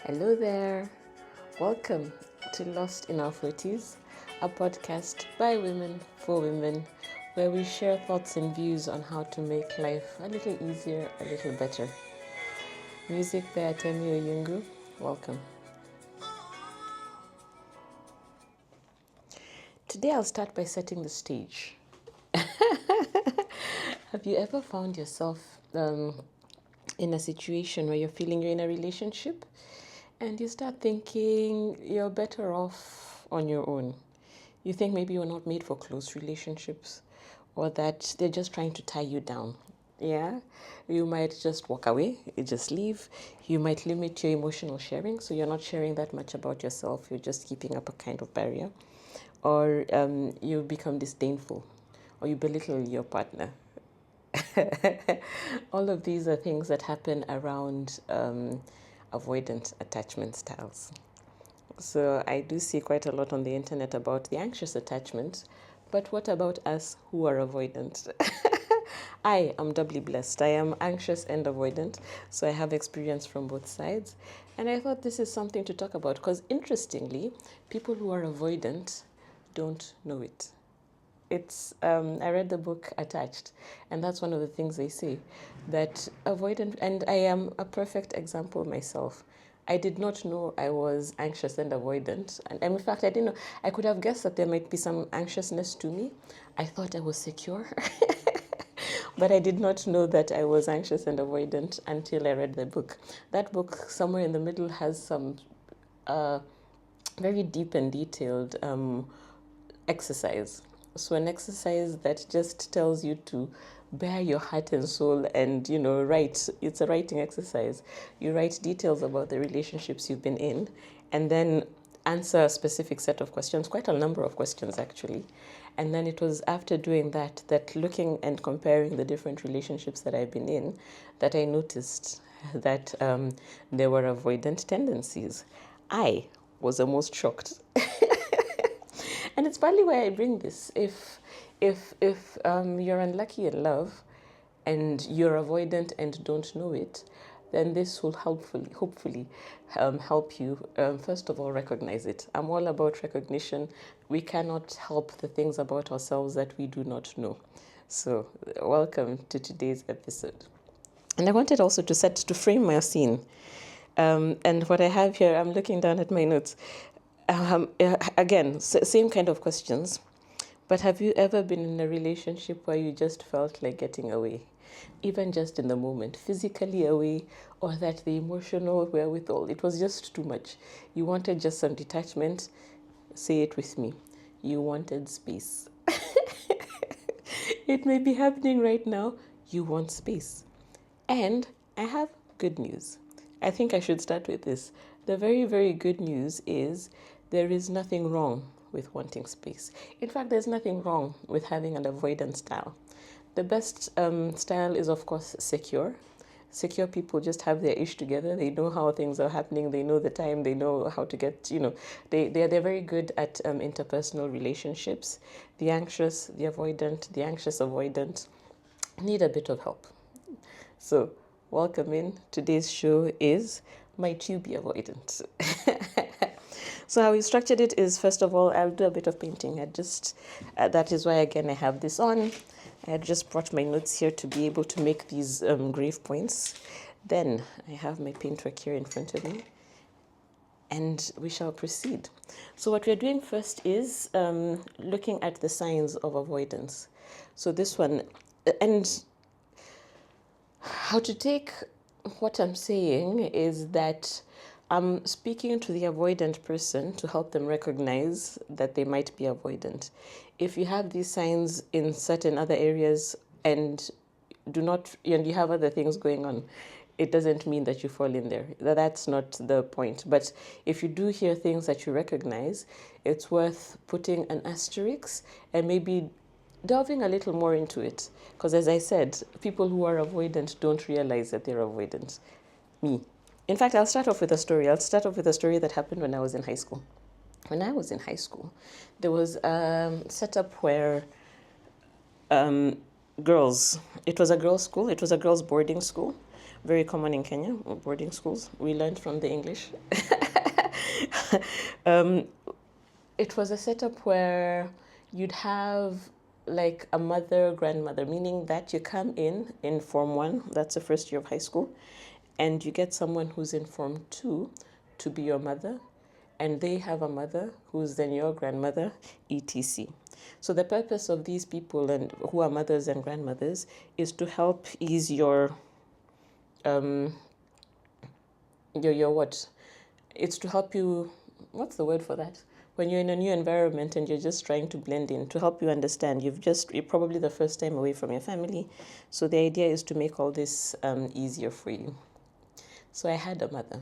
Hello there. Welcome to Lost in Our 40s, a podcast by women for women, where we share thoughts and views on how to make life a little easier, a little better. Music by Atemi Oyungu. Welcome. Today I'll start by setting the stage. Have you ever found yourself in a situation where you're feeling you're in a relationship and you start thinking you're better off on your own? You think maybe you're not made for close relationships, or that they're just trying to tie you down. Yeah, you might just walk away, you just leave. You might limit your emotional sharing, so you're not sharing that much about yourself, you're just keeping up a kind of barrier. Or you become disdainful, or you belittle your partner. All of these are things that happen around avoidant attachment styles. So I do see quite a lot on the internet about the anxious attachment, but what about us who are avoidant? I am doubly blessed. I am anxious and avoidant, so I have experience from both sides. And I thought this is something to talk about because, interestingly, people who are avoidant don't know it. I read the book Attached, and that's one of the things they say, that avoidant, and I am a perfect example myself. I did not know I was anxious and avoidant. And in fact, I didn't know. I could have guessed that there might be some anxiousness to me. I thought I was secure. But I did not know that I was anxious and avoidant until I read the book. That book, somewhere in the middle, has some very deep and detailed exercise. So an exercise that just tells you to bare your heart and soul and, write. It's a writing exercise. You write details about the relationships you've been in and then answer a specific set of questions, quite a number of questions actually. And then it was after doing that looking and comparing the different relationships that I've been in, that I noticed that there were avoidant tendencies. I was the most shocked. And it's partly why I bring this. If you're unlucky in love and you're avoidant and don't know it, then this will hopefully help you, first of all, recognize it. I'm all about recognition. We cannot help the things about ourselves that we do not know. So welcome to today's episode. And I wanted also to frame my scene. And what I have here, I'm looking down at my notes. Again, same kind of questions. But have you ever been in a relationship where you just felt like getting away? Even just in the moment, physically away, or that the emotional wherewithal, it was just too much. You wanted just some detachment. Say it with me. You wanted space. It may be happening right now. You want space. And I have good news. I think I should start with this. The very, very good news is there is nothing wrong with wanting space. In fact, there's nothing wrong with having an avoidant style. The best style is, of course, secure. Secure people just have their ish together. They know how things are happening. They know the time. They know how to get, they're very good at interpersonal relationships. The anxious, the avoidant, the anxious avoidant need a bit of help. So, welcome in. Today's show is Might You Be Avoidant? So how we structured it is, first of all, I'll do a bit of painting. That is why, again, I have this on. I just brought my notes here to be able to make these grave points. Then I have my paintwork here in front of me. And we shall proceed. So what we're doing first is looking at the signs of avoidance. So this one, and how to take what I'm saying is that I'm speaking to the avoidant person to help them recognize that they might be avoidant. If you have these signs in certain other areas and you have other things going on, it doesn't mean that you fall in there. That's not the point. But if you do hear things that you recognize, it's worth putting an asterisk and maybe delving a little more into it. Because as I said, people who are avoidant don't realize that they're avoidant. Me. In fact, I'll start off with a story. I'll start off with a story that happened when I was in high school. When I was in high school, there was a setup where girls, it was a girls' school, it was a girls' boarding school, very common in Kenya, boarding schools. We learned from the English. um, it was a setup where you'd have like a mother, grandmother, meaning that you come in Form 1, that's the first year of high school, and you get someone who's in Form 2 to be your mother, and they have a mother who's then your grandmother, etc. So the purpose of these people and who are mothers and grandmothers is to help ease your what? It's to help you, what's the word for that? When you're in a new environment and you're just trying to blend in, to help you understand. You're probably the first time away from your family. So the idea is to make all this easier for you. So I had a mother.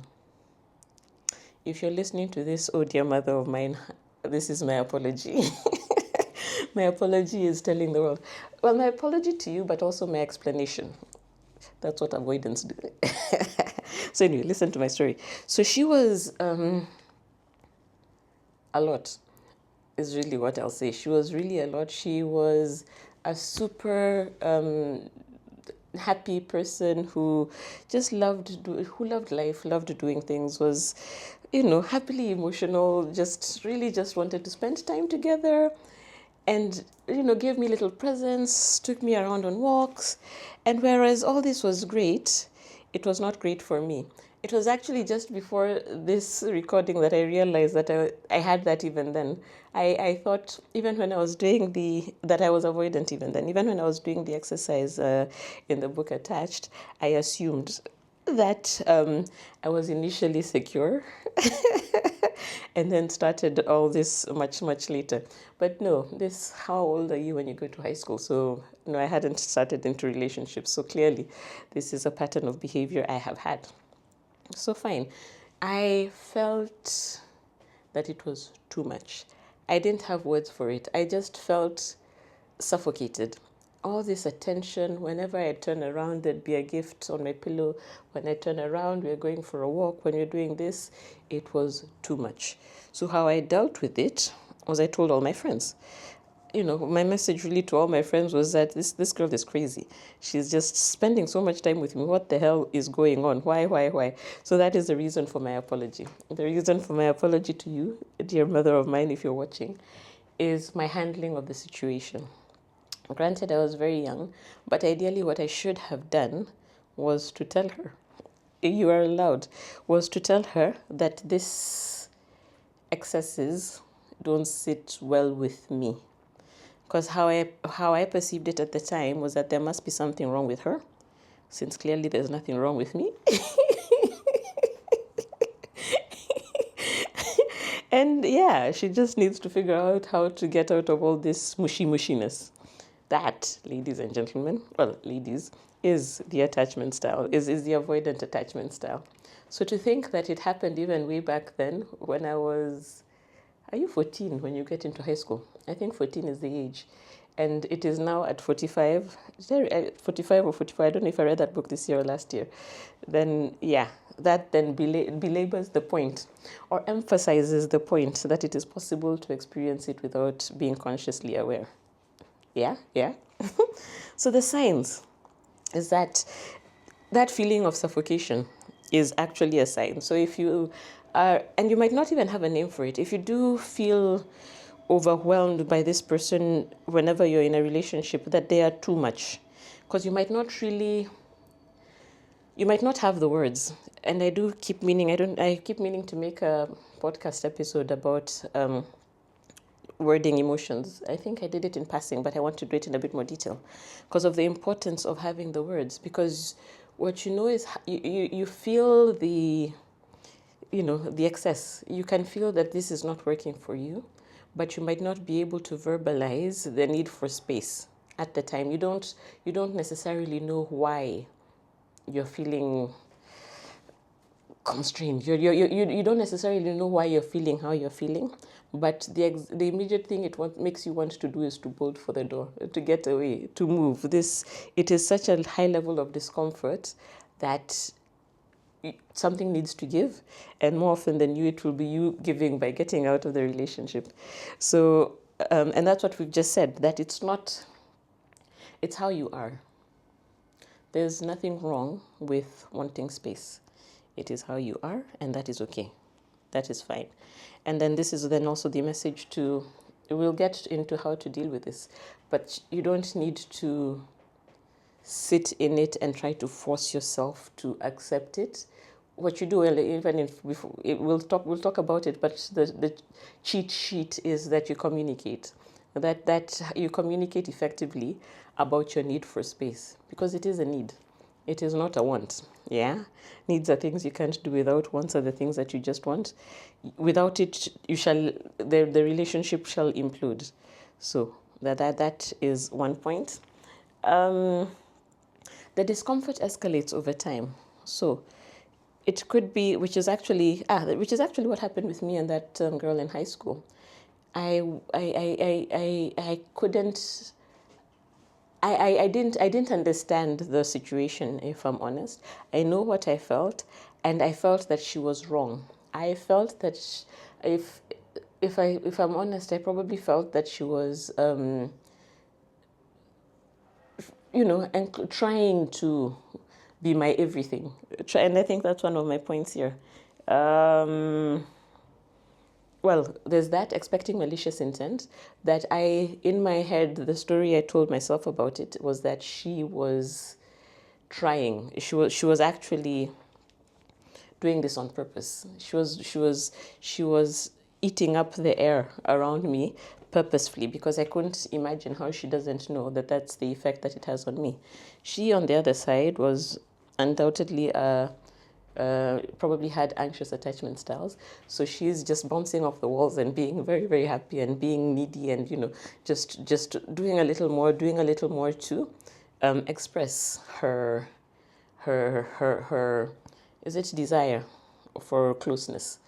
If you're listening to this, oh dear mother of mine, this is my apology. My apology is telling the world. Well, my apology to you, but also my explanation. That's what avoidants do. So anyway, listen to my story. So she was a lot, is really what I'll say. She was really a lot. She was a super happy person who just who loved life, loved doing things, was, happily emotional, just really just wanted to spend time together, and gave me little presents, took me around on walks. And whereas all this was great, it was not great for me. It was actually just before this recording that I realized that I had that even then. I thought even when I was doing that I was avoidant even then. Even when I was doing the exercise in the book attached, I assumed that I was initially secure and then started all this much, much later. But no, how old are you when you go to high school? So no, I hadn't started into relationships. So clearly, this is a pattern of behavior I have had. So fine. I felt that it was too much. I didn't have words for it. I just felt suffocated. All this attention, whenever I turn around, there'd be a gift on my pillow. When I turn around, we're going for a walk. When you're doing this, it was too much. So how I dealt with it was I told all my friends. My message really to all my friends was that this girl is crazy. She's just spending so much time with me. What the hell is going on? Why? So that is the reason for my apology. The reason for my apology to you, dear mother of mine, if you're watching, is my handling of the situation. Granted, I was very young, but ideally what I should have done was to tell her, you are allowed, was to tell her that this excesses don't sit well with me. Because how I perceived it at the time was that there must be something wrong with her, since clearly there's nothing wrong with me. And yeah, she just needs to figure out how to get out of all this mushiness. That, ladies and gentlemen, well, ladies, is the attachment style, is the avoidant attachment style. So to think that it happened even way back then when I was, are you 14 when you get into high school? I think 14 is the age. And it is now at 45, 45 or 45, I don't know if I read that book this year or last year. Then, yeah, that then belabors the point or emphasizes the point that it is possible to experience it without being consciously aware. Yeah. So the signs is that feeling of suffocation is actually a sign. So if you are, and you might not even have a name for it, if you do feel overwhelmed by this person whenever you're in a relationship, that they are too much, because you might not have the words. And I keep meaning to make a podcast episode about wording emotions. I think I did it in passing, but I want to do it in a bit more detail because of the importance of having the words. Because what you know is you feel the excess. You can feel that this is not working for you, but you might not be able to verbalize the need for space at the time. You don't necessarily know why you're feeling constrained. You don't necessarily know why you're feeling how you're feeling, but the immediate thing makes you want to do is to bolt for the door, to get away, to move. It is such a high level of discomfort that something needs to give, and more often than it will be you giving by getting out of the relationship. So, and that's what we've just said, that it's how you are. There's nothing wrong with wanting space. It is how you are, and that is okay. That is fine. And then this is then also the message to, we'll get into how to deal with this, but you don't need to sit in it and try to force yourself to accept it. What you do, well, even if we'll talk about it, but the cheat sheet is that you communicate, that you communicate effectively about your need for space, because it is a need. It is not a want. Yeah, needs are things you can't do without. Wants are the things that you just want. Without it, you shall the relationship shall implode. So that is one point. Um, the discomfort escalates over time. So it could be, which is actually what happened with me and that girl in high school. I couldn't. I didn't understand the situation, if I'm honest. I know what I felt, and I felt that she was wrong. I felt that if I'm honest, I probably felt that she was and trying to be my everything. And I think that's one of my points here. Well, there's that, expecting malicious intent, that in my head, the story I told myself about it was that she was trying. She was actually doing this on purpose. She was eating up the air around me purposefully, because I couldn't imagine how she doesn't know that that's the effect that it has on me. She, on the other side, was undoubtedly probably had anxious attachment styles. So she's just bouncing off the walls and being very, very happy and being needy, and just doing a little more to express her is it desire for closeness,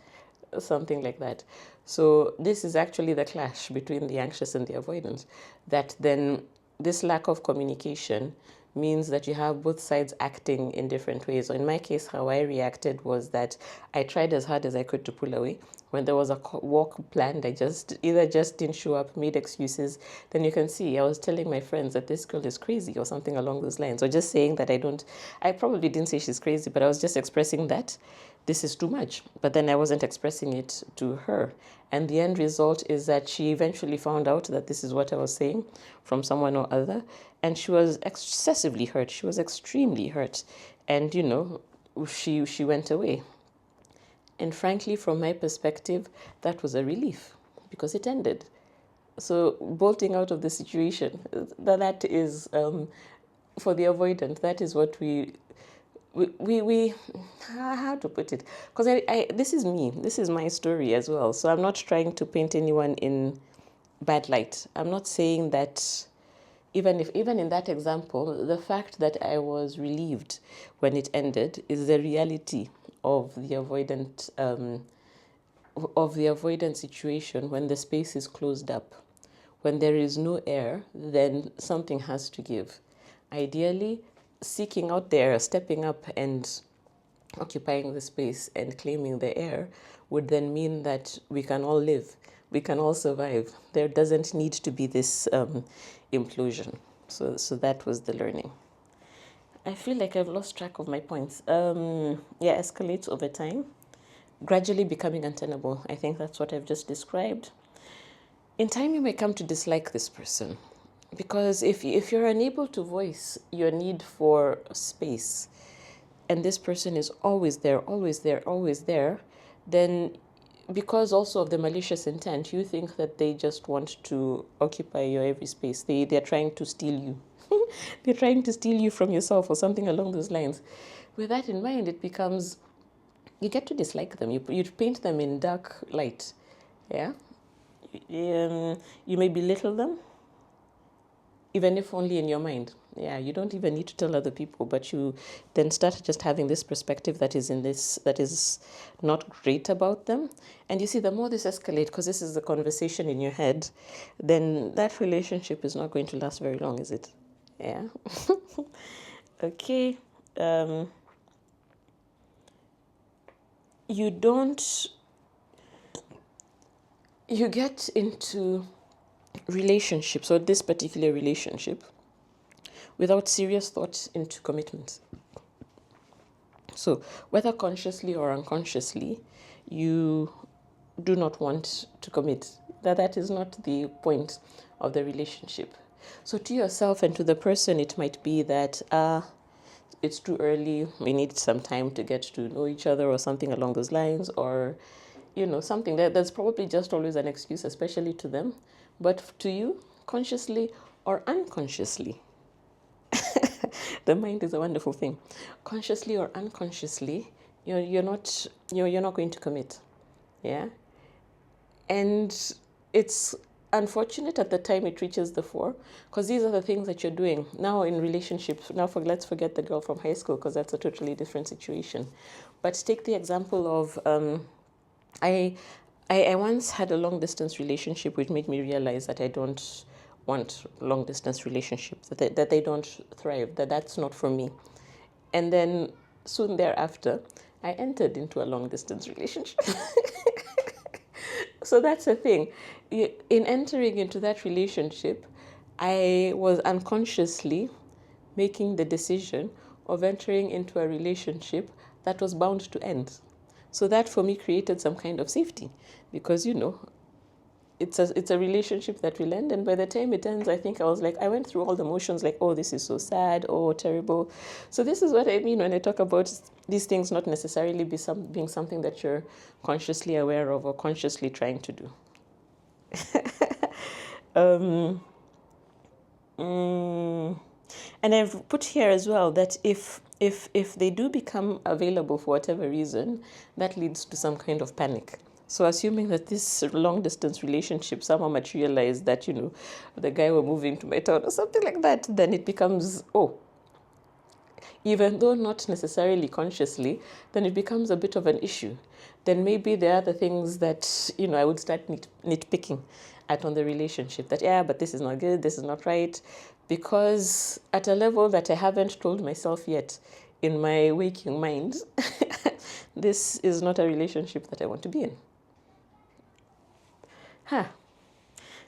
something like that. So this is actually the clash between the anxious and the avoidant, that then this lack of communication means that you have both sides acting in different ways. So in my case, how I reacted was that I tried as hard as I could to pull away. When there was a walk planned, I just didn't show up, made excuses. Then you can see I was telling my friends that this girl is crazy or something along those lines, or just saying that I probably didn't say she's crazy, but I was just expressing that this is too much. But then I wasn't expressing it to her. And the end result is that she eventually found out that this is what I was saying from someone or other. And she was excessively hurt. She was extremely hurt. And, she went away. And frankly, from my perspective, that was a relief, because it ended. So bolting out of the situation, that is, for the avoidant, that is what we how to put it, because this is me, this is my story as well. So I'm not trying to paint anyone in bad light. I'm not saying that, even in that example, the fact that I was relieved when it ended is the reality of the avoidant situation. When the space is closed up, when there is no air, then something has to give. Ideally, seeking out there, stepping up and occupying the space and claiming the air would then mean that we can all live, we can all survive. There doesn't need to be this implosion. So that was the learning. I feel like I've lost track of my points. Escalates over time, gradually becoming untenable. I think that's what I've just described. In time, you may come to dislike this person, because if you're unable to voice your need for space, and this person is always there, always there, always there, then, because also of the malicious intent, you think that they just want to occupy your every space. They're trying to steal you. They're trying to steal you from yourself or something along those lines. With that in mind, it becomes, you get to dislike them. You paint them in dark light. Yeah. You may belittle them, even if only in your mind. Yeah, you don't even need to tell other people, but you then start just having this perspective that is not great about them. And you see, the more this escalates, because this is the conversation in your head, then that relationship is not going to last very long, is it? Yeah. Okay. You get into relationships, or this particular relationship, without serious thought into commitment. So whether consciously or unconsciously, you do not want to commit. That is not the point of the relationship. So to yourself and to the person, it might be that it's too early, we need some time to get to know each other or something along those lines, or something that's probably just always an excuse, especially to them. But to you, consciously or unconsciously, the mind is a wonderful thing. Consciously or unconsciously, you're not going to commit. Yeah. And it's unfortunate at the time it reaches the fore, because these are the things that you're doing now in relationships. Now, let's forget the girl from high school, because that's a totally different situation. But take the example of I once had a long distance relationship, which made me realize that I don't want long distance relationships, that they don't thrive, that's not for me. And then soon thereafter, I entered into a long distance relationship. So that's the thing. In entering into that relationship, I was unconsciously making the decision of entering into a relationship that was bound to end. So that for me created some kind of safety, because it's a relationship that will end, and by the time it ends, I think I went through all the motions, like, oh, this is so sad, oh, terrible. So this is what I mean when I talk about these things not necessarily being something that you're consciously aware of or consciously trying to do. And I've put here as well that if they do become available for whatever reason, that leads to some kind of panic. So assuming that this long distance relationship somehow materialized, that the guy were moving to my town or something like that, then it becomes, even though not necessarily consciously, then it becomes a bit of an issue. Then maybe there are the things that I would start nitpicking at on the relationship, that but this is not good, this is not right, because at a level that I haven't told myself yet in my waking mind, this is not a relationship that I want to be in.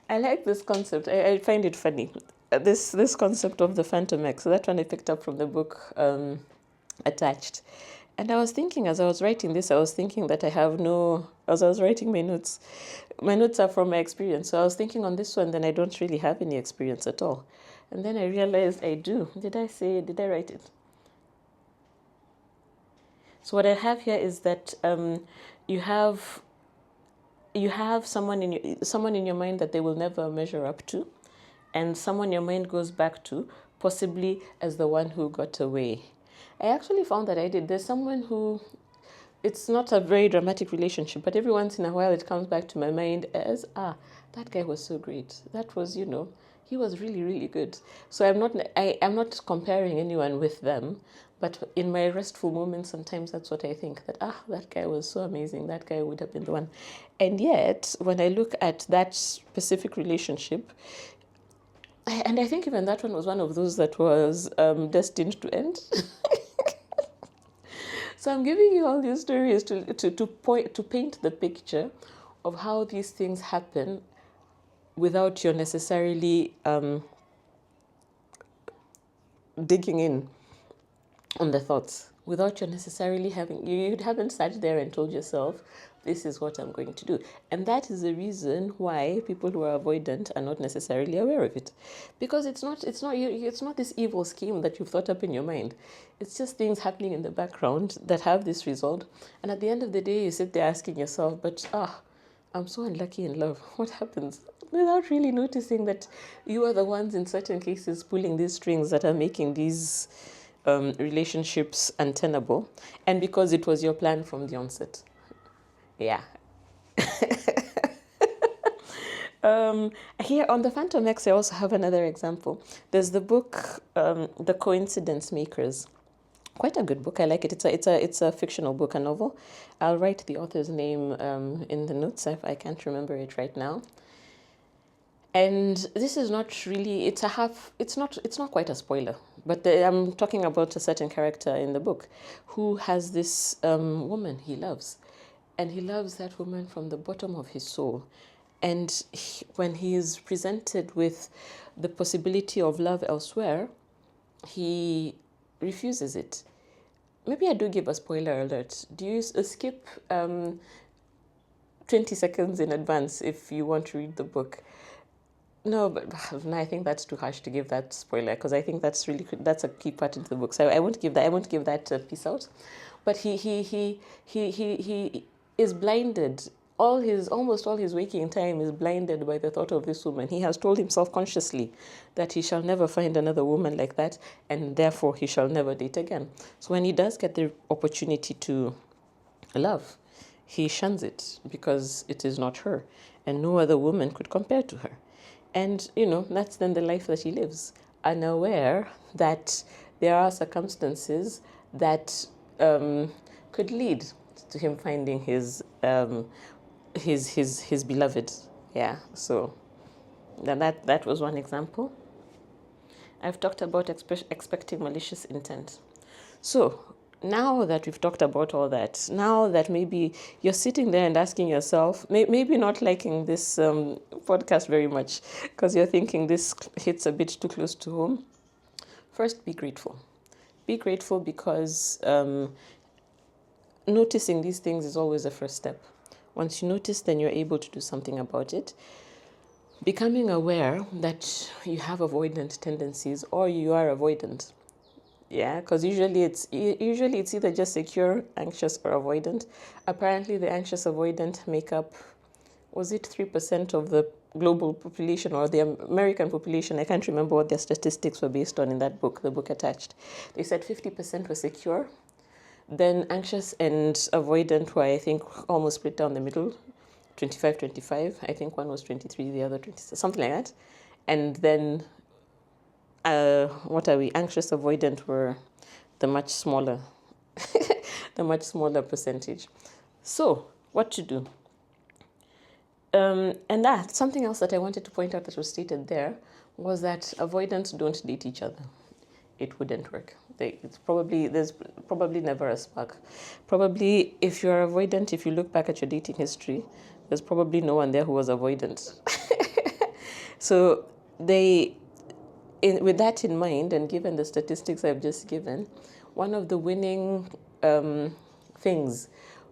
I like this concept. I find it funny. This concept of the Phantom X. So that one I picked up from the book Attached. And I was thinking, as I was writing this, I was thinking that as I was writing my notes are from my experience. So I was thinking on this one, then I don't really have any experience at all. And then I realized I do. Did I write it? So what I have here is that you have someone in your mind that they will never measure up to, and someone your mind goes back to, possibly as the one who got away. I actually found that I did. There's someone who, it's not a very dramatic relationship, but every once in a while it comes back to my mind as, that guy was so great. That was, he was really, really good. So I'm not comparing anyone with them, but in my restful moments, sometimes that's what I think, that, that guy was so amazing. That guy would have been the one. And yet, when I look at that specific relationship, and I think even that one was one of those that was destined to end. So I'm giving you all these stories to paint the picture of how these things happen without you necessarily digging in on the thoughts, without you necessarily you haven't sat there and told yourself, this is what I'm going to do. And that is the reason why people who are avoidant are not necessarily aware of it, because it's not this evil scheme that you've thought up in your mind. It's just things happening in the background that have this result. And at the end of the day, you sit there asking yourself, but I'm so unlucky in love. What happens? Without really noticing that you are the ones in certain cases pulling these strings that are making these relationships untenable, and because it was your plan from the onset. Yeah. Here on the Phantom X, I also have another example. There's the book, The Coincidence Makers. Quite a good book. I like it. It's a fictional book, a novel. I'll write the author's name in the notes if I can't remember it right now. And this is not really, it's not quite a spoiler, but I'm talking about a certain character in the book who has this woman he loves. And he loves that woman from the bottom of his soul. And when he is presented with the possibility of love elsewhere, he refuses it. Maybe I do give a spoiler alert. Do you skip 20 seconds in advance if you want to read the book? No, but no, I think that's too harsh to give that spoiler, because I think that's a key part into the book. So I won't give that. I won't give that piece out. But he is blinded. Almost all his waking time is blinded by the thought of this woman. He has told himself consciously that he shall never find another woman like that, and therefore he shall never date again. So when he does get the opportunity to love, he shuns it because it is not her, and no other woman could compare to her. And, that's then the life that he lives, unaware that there are circumstances that could lead to him finding his beloved. Yeah, so that was one example. I've talked about expecting malicious intent. So now that we've talked about all that, now that maybe you're sitting there and asking yourself, maybe not liking this podcast very much because you're thinking this hits a bit too close to home, first, be grateful. Be grateful because noticing these things is always the first step. Once you notice, then you're able to do something about it. Becoming aware that you have avoidant tendencies or you are avoidant. Yeah, because usually it's either just secure, anxious, or avoidant. Apparently, the anxious avoidant make up, was it 3% of the global population or the American population? I can't remember what their statistics were based on in that book, the book attached. They said 50% were secure. Then anxious and avoidant were, I think, almost split down the middle, 25-25. I think one was 23, the other 20, something like that. And then what are we? Anxious, avoidant were the much smaller, the much smaller percentage. So, what to do? And something else that I wanted to point out that was stated there was that avoidants don't date each other. It wouldn't work. There's probably never a spark. Probably, if you're avoidant, if you look back at your dating history, there's probably no one there who was avoidant. So with that in mind, and given the statistics I've just given, one of the winning things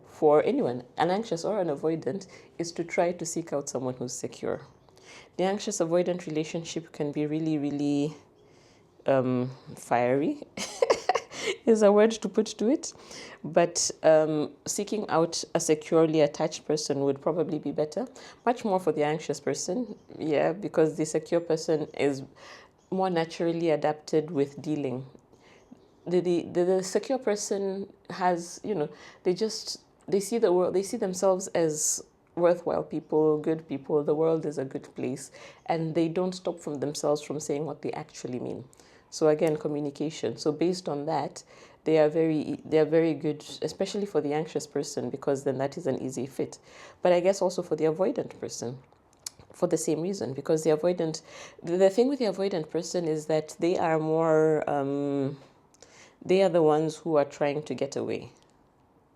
for anyone, an anxious or an avoidant, is to try to seek out someone who's secure. The anxious avoidant relationship can be really, really fiery, is a word to put to it. But seeking out a securely attached person would probably be better. Much more for the anxious person, yeah, because the secure person is more naturally adapted with dealing. The secure person has, they see the world, they see themselves as worthwhile people, good people. The world is a good place, and they don't stop from themselves from saying what they actually mean. So again, communication. So based on that, they are very good, especially for the anxious person, because then that is an easy fit. But I guess also for the avoidant person, for the same reason, because the thing with the avoidant person is that they are more, they are the ones who are trying to get away.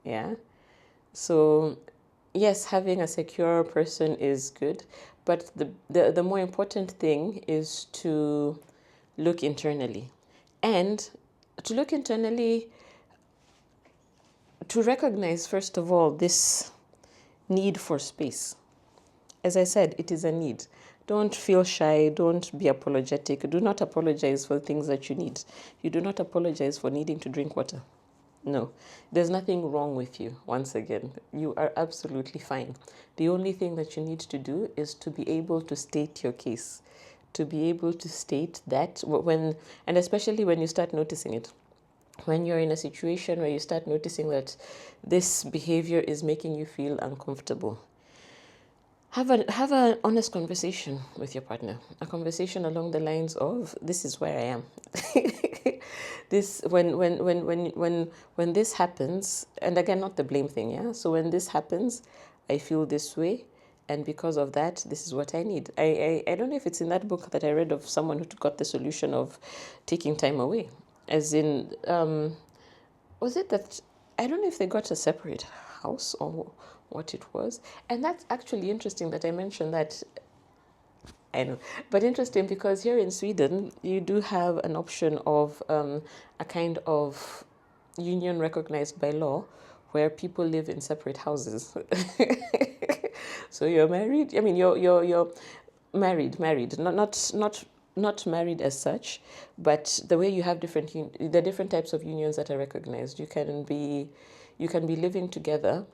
Yeah. So yes, having a secure person is good, but the more important thing is to look internally. And to look internally, to recognize, first of all, this need for space. As I said, it is a need. Don't feel shy. Don't be apologetic. Do not apologize for things that you need. You do not apologize for needing to drink water. No, there's nothing wrong with you. Once again, you are absolutely fine. The only thing that you need to do is to be able to state your case, to be able to state that and especially when you start noticing it. When you're in a situation where you start noticing that this behavior is making you feel uncomfortable, have an honest conversation with your partner. A conversation along the lines of, this is where I am. This when this happens, and again, not the blame thing, yeah? So when this happens, I feel this way, and because of that, this is what I need. I don't know if it's in that book that I read of someone who got the solution of taking time away. As in, was it that, I don't know if they got a separate house or what it was. And that's actually interesting that I mentioned that I know. But interesting because here in Sweden, you do have an option of a kind of union recognized by law where people live in separate houses. So you're married. I mean, you're married, not married as such, but the way you have the different types of unions that are recognized. You can be living together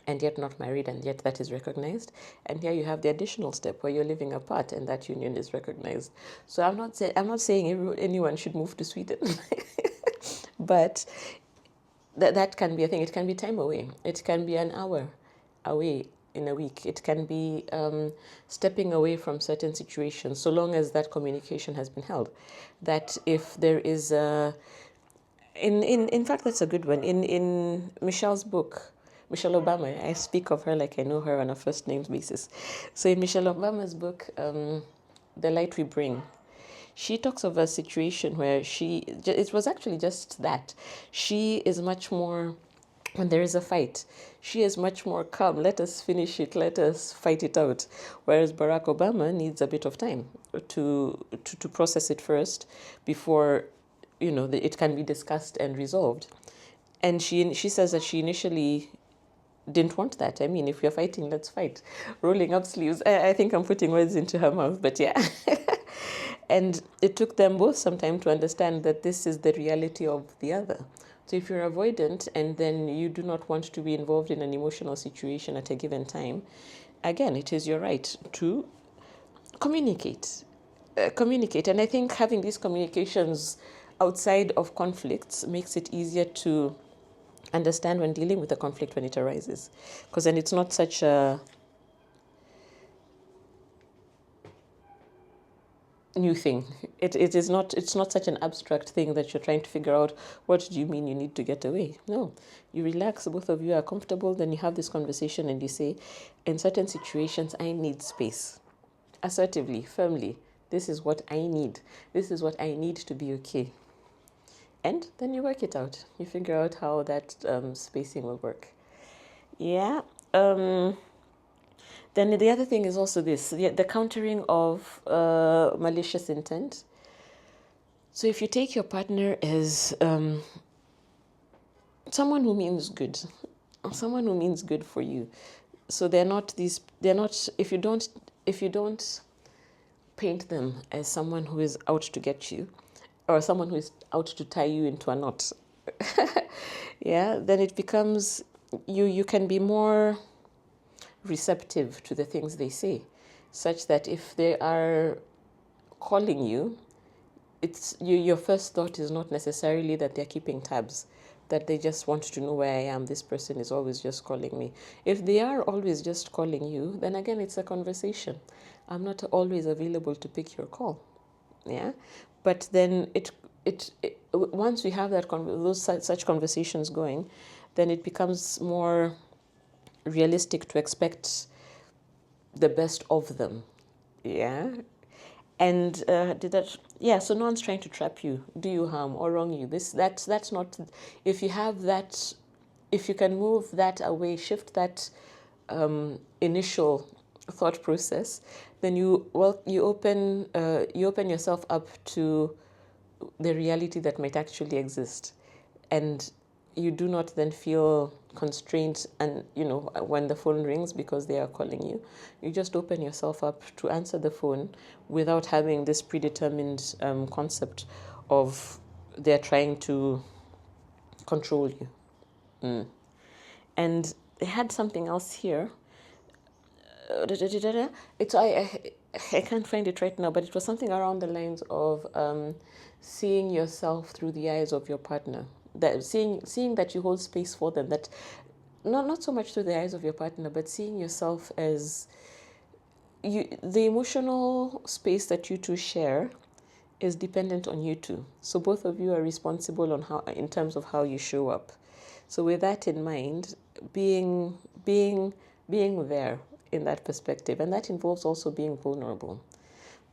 and yet not married, and yet that is recognized. And here you have the additional step where you're living apart, and that union is recognized. So I'm not saying anyone should move to Sweden, but that can be a thing. It can be time away. It can be an hour away in a week. It can be stepping away from certain situations, so long as that communication has been held. That if there is a in fact, that's a good one. In Michelle's book, Michelle Obama, I speak of her like I know her on a first name basis. So in Michelle Obama's book, The Light We Bring, she talks of a situation where it was actually just that. She is much more, when there is a fight, she is much more calm. Let us finish it. Let us fight it out. Whereas Barack Obama needs a bit of time to process it first before it can be discussed and resolved. And she says that she initially didn't want that. I mean, if you're fighting, let's fight. Rolling up sleeves. I think I'm putting words into her mouth, but yeah. And it took them both some time to understand that this is the reality of the other. So if you're avoidant and then you do not want to be involved in an emotional situation at a given time, again, it is your right to communicate. Communicate. And I think having these communications outside of conflicts makes it easier to understand when dealing with a conflict when it arises. Because then it's not such a new thing. It's not such an abstract thing that you're trying to figure out what do you mean you need to get away. No. You relax, both of you are comfortable, then you have this conversation and you say, in certain situations I need space. Assertively, firmly. This is what I need. This is what I need to be okay. And then you work it out. You figure out how that spacing will work. Yeah. Then the other thing is also this, the countering of malicious intent. So if you take your partner as someone who means good for you. So if you don't paint them as someone who is out to get you, or someone who is out to tie you into a knot, yeah, then it becomes, you can be more receptive to the things they say, such that if they are calling you, your first thought is not necessarily that they're keeping tabs, that they just want to know where I am. This person is always just calling me. If they are always just calling you, then again, it's a conversation. I'm not always available to pick your call. Yeah. But then once we have such conversations going, then it becomes more realistic to expect the best of them. Yeah. And so no one's trying to trap you, do you harm or wrong you. That's not, if you can move that away, shift that initial thought process, then you open yourself up to the reality that might actually exist. And you do not then feel constrained and when the phone rings because they are calling you. You just open yourself up to answer the phone without having this predetermined concept of they're trying to control you. And they had something else here. I can't find it right now, but it was something around the lines of seeing yourself through the eyes of your partner. That seeing that you hold space for them, that not so much through the eyes of your partner, but seeing yourself as the emotional space that you two share is dependent on you two. So both of you are responsible in terms of how you show up. So with that in mind, being there in that perspective, and that involves also being vulnerable.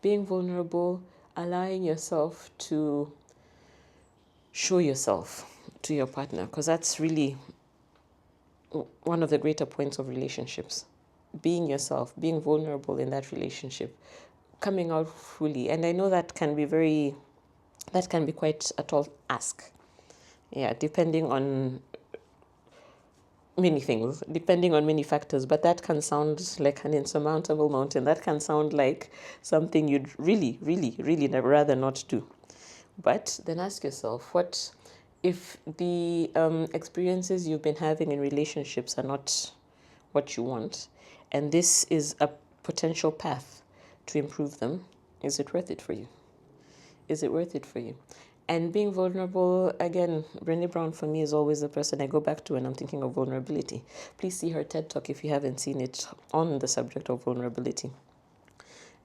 Being vulnerable, allowing yourself to show yourself to your partner, because that's really one of the greater points of relationships. Being yourself, being vulnerable in that relationship coming out fully. And I know that can be quite a tall ask. Yeah, depending on many things, depending on many factors, but that can sound like an insurmountable mountain. That can sound like something you'd really, really, really rather not do. But then ask yourself, what if the experiences you've been having in relationships are not what you want, and this is a potential path to improve them? Is it worth it for you? Is it worth it for you? And being vulnerable, again, Brené Brown for me is always the person I go back to when I'm thinking of vulnerability. Please see her TED Talk if you haven't seen it on the subject of vulnerability.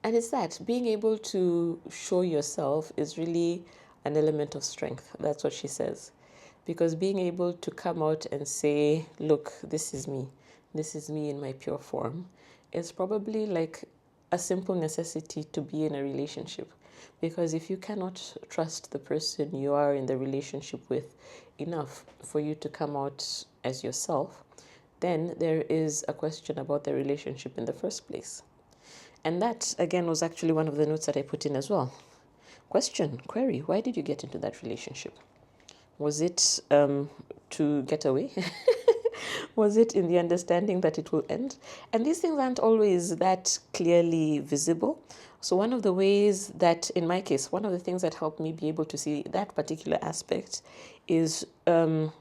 And it's that being able to show yourself is really an element of strength. That's what she says. Because being able to come out and say, look, this is me in my pure form, is probably like a simple necessity to be in a relationship. Because if you cannot trust the person you are in the relationship with enough for you to come out as yourself, then there is a question about the relationship in the first place. And that, again, was actually one of the notes that I put in as well. Question, query, why did you get into that relationship? Was it to get away? Was it in the understanding that it will end? And these things aren't always that clearly visible. So one of the ways that, in my case, one of the things that helped me be able to see that particular aspect is, and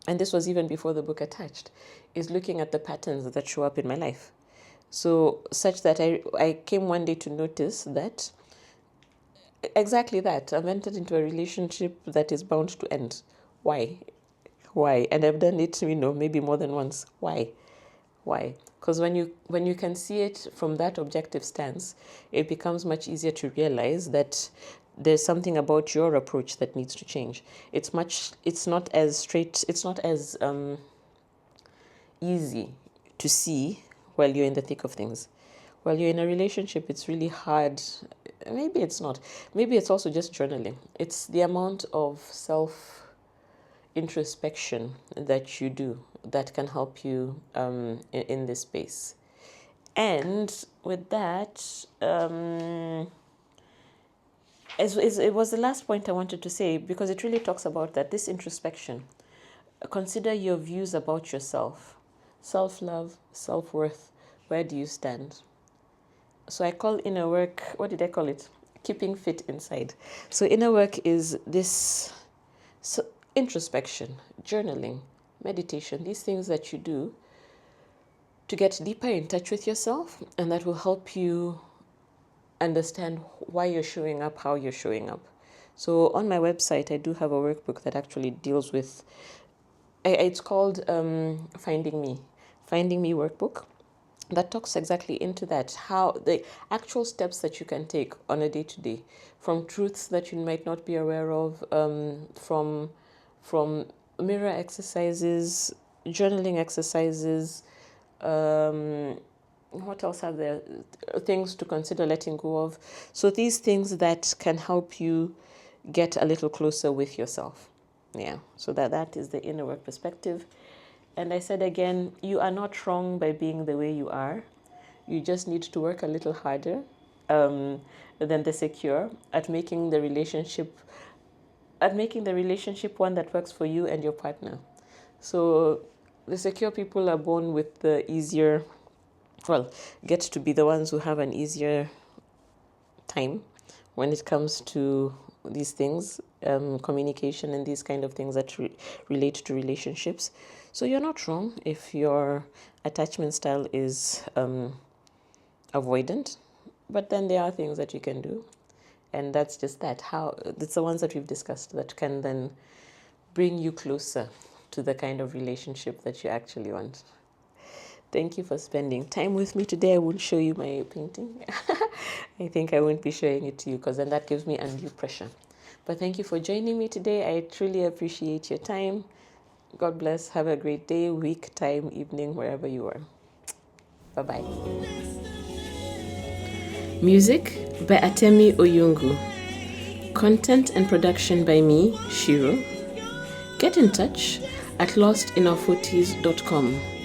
this was even before the book Attached, is looking at the patterns that show up in my life. So such that I came one day to notice that exactly that. I've entered into a relationship that is bound to end. Why? And I've done it, maybe more than once. Why? Because when you can see it from that objective stance, it becomes much easier to realize that there's something about your approach that needs to change. It's not as easy to see while you're in the thick of things. While you're in a relationship, it's really hard. Maybe it's not. Maybe it's also just journaling. It's the amount of self-introspection that you do that can help you in this space. And with that, it was the last point I wanted to say, because it really talks about that, this introspection. Consider your views about yourself. Self-love, self-worth. Where do you stand? So I call inner work, what did I call it? Keeping fit inside. So inner work is this introspection, journaling, meditation, these things that you do to get deeper in touch with yourself, and that will help you understand why you're showing up, how you're showing up. So on my website, I do have a workbook that actually deals with, it's called Finding Me workbook. That talks exactly into that, how the actual steps that you can take on a day-to-day, from truths that you might not be aware of, from mirror exercises, journaling exercises, what else are there? Things to consider letting go of. So these things that can help you get a little closer with yourself. Yeah, so that is the inner work perspective. And I said again, you are not wrong by being the way you are. You just need to work a little harder than the secure at making the relationship one that works for you and your partner. So the secure people are born with the easier, get to be the ones who have an easier time when it comes to these things, communication and these kind of things that relate to relationships. So you're not wrong if your attachment style is avoidant, but then there are things that you can do, and that's just that. It's the ones that we've discussed that can then bring you closer to the kind of relationship that you actually want. Thank you for spending time with me today. I won't show you my painting. I think I won't be showing it to you because then that gives me undue pressure. But thank you for joining me today. I truly appreciate your time. God bless. Have a great day, week, time, evening, wherever you are. Bye-bye. Music by Atemi Oyungu. Content and production by me, Shiro. Get in touch at lostinourforties.com.